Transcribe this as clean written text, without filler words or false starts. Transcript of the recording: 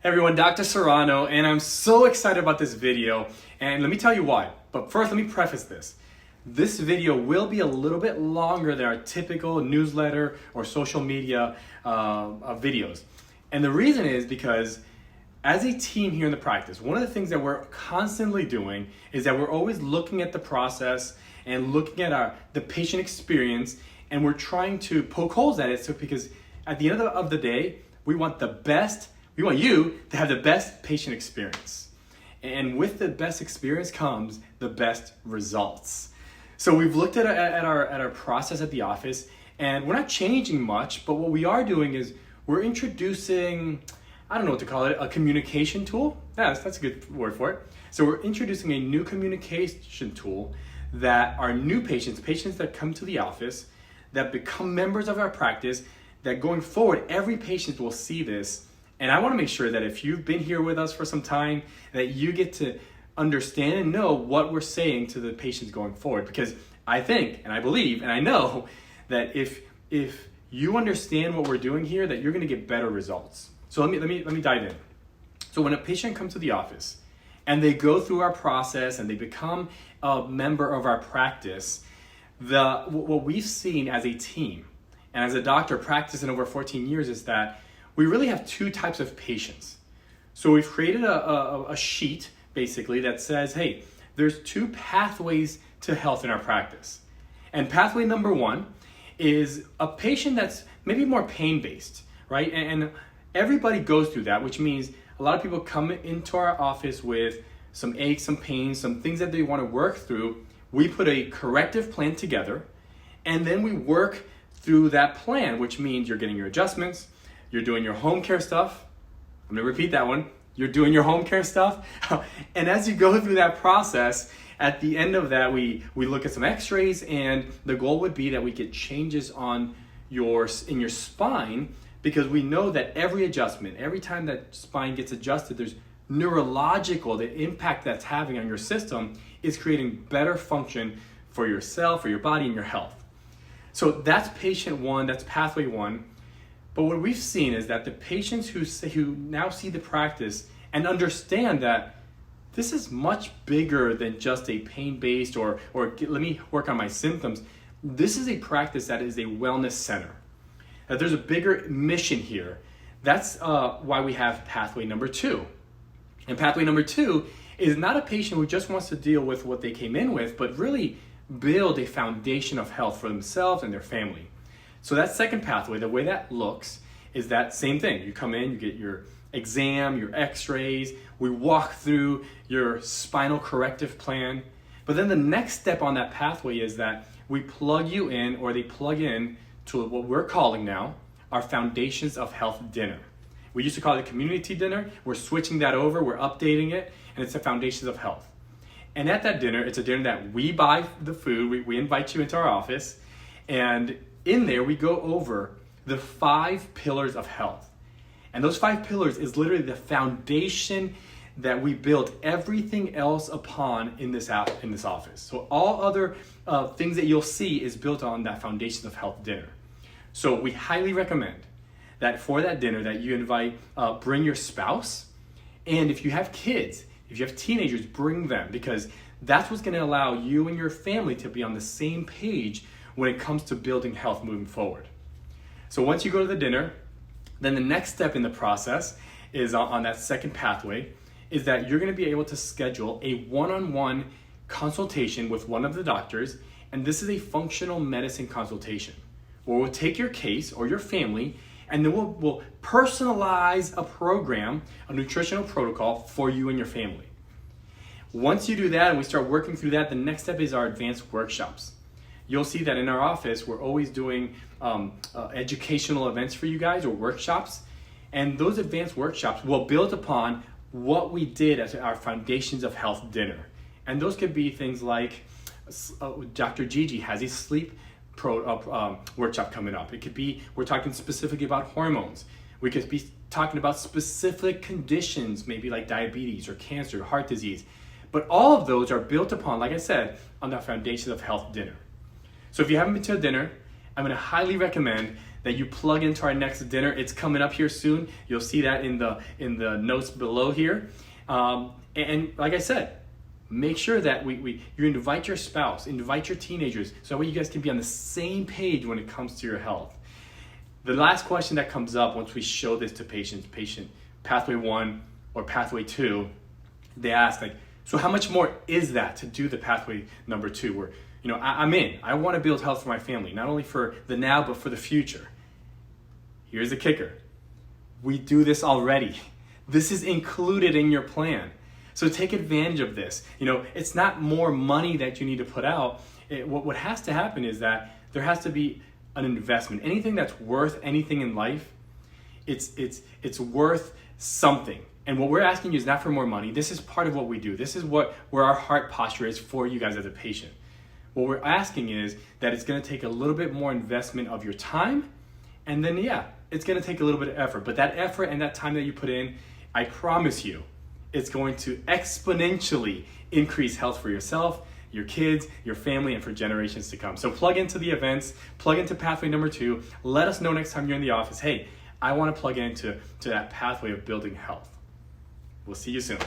Hey everyone, Dr. Serrano, and I'm so excited about this video, and let me tell you why. But first, let me preface this. This video will be a little bit longer than our typical newsletter or social media videos. And the reason is because as a team here in the practice, one of the things that we're constantly doing is that we're always looking at the process and looking at the patient experience, and we're trying to poke holes at it because at the end of the day, we want you to have the best patient experience. And with the best experience comes the best results. So we've looked at our process at the office, and we're not changing much, but what we are doing is we're introducing, I don't know what to call it, a communication tool. Yeah, that's a good word for it. So we're introducing a new communication tool that our new patients that come to the office, that become members of our practice, that going forward, every patient will see this. And I want to make sure that if you've been here with us for some time, that you get to understand and know what we're saying to the patients going forward. Because I think, and I believe, and I know that if you understand what we're doing here, that you're going to get better results. So let me dive in. So when a patient comes to the office and they go through our process and they become a member of our practice, what we've seen as a team and as a doctor practicing over 14 years is that we really have two types of patients. So we've created a sheet basically that says, hey, there's two pathways to health in our practice. And pathway number one is a patient that's maybe more pain-based, right? And everybody goes through that, which means a lot of people come into our office with some aches, some pains, some things that they want to work through. We put a corrective plan together, and then we work through that plan, which means you're getting your adjustments, you're doing your home care stuff. I'm gonna repeat that one. You're doing your home care stuff. And as you go through that process, at the end of that, we look at some x-rays, and the goal would be that we get changes in your spine, because we know that every adjustment, every time that spine gets adjusted, there's the impact that's having on your system is creating better function for yourself, for your body, and your health. So that's patient one, that's pathway one. But what we've seen is that the patients who now see the practice and understand that this is much bigger than just a pain-based or let me work on my symptoms. This is a practice that is a wellness center. That there's a bigger mission here. That's why we have pathway number two. And pathway number two is not a patient who just wants to deal with what they came in with, but really build a foundation of health for themselves and their family. So that second pathway, the way that looks is that same thing. You come in, you get your exam, your x-rays, we walk through your spinal corrective plan. But then the next step on that pathway is that we plug you in, or they plug in to what we're calling now our Foundations of Health dinner. We used to call it community dinner. We're switching that over, we're updating it, and it's the Foundations of Health. And at that dinner, it's a dinner that we buy the food, we invite you into our office, and in there, we go over the 5 pillars of health. And those 5 pillars is literally the foundation that we build everything else upon in this office. So all other things that you'll see is built on that Foundations of Health dinner. So we highly recommend that for that dinner that you bring your spouse. And if you have kids, if you have teenagers, bring them, because that's what's gonna allow you and your family to be on the same page when it comes to building health moving forward. So once you go to the dinner, then the next step in the process is on that second pathway, is that you're gonna be able to schedule a one-on-one consultation with one of the doctors, and this is a functional medicine consultation, where we'll take your case or your family, and then we'll personalize a program, a nutritional protocol for you and your family. Once you do that and we start working through that, the next step is our advanced workshops. You'll see that in our office, we're always doing educational events for you guys, or workshops. And those advanced workshops will build upon what we did as our Foundations of Health dinner. And those could be things like Dr. Gigi has a sleep workshop coming up. It could be, we're talking specifically about hormones. We could be talking about specific conditions, maybe like diabetes or cancer, heart disease. But all of those are built upon, like I said, on the Foundations of Health dinner. So if you haven't been to a dinner, I'm going to highly recommend that you plug into our next dinner. It's coming up here soon. You'll see that in the notes below here. And like I said, make sure that you invite your spouse, invite your teenagers, so that way you guys can be on the same page when it comes to your health. The last question that comes up once we show this to patients, patient pathway 1 or pathway 2, they ask like, so how much more is that to do the pathway number 2? Where, I'm in. I want to build health for my family, not only for the now, but for the future. Here's the kicker. We do this already. This is included in your plan. So take advantage of this. It's not more money that you need to put out. What has to happen is that there has to be an investment. Anything that's worth anything in life, it's worth something. And what we're asking you is not for more money. This is part of what we do. This is where our heart posture is for you guys as a patient. What we're asking is that it's going to take a little bit more investment of your time, and then it's going to take a little bit of effort. But that effort and that time that you put in, I promise you, it's going to exponentially increase health for yourself, your kids, your family, and for generations to come. So plug into the events, plug into pathway number 2. Let us know next time you're in the office, hey, I want to plug into that pathway of building health. We'll see you soon.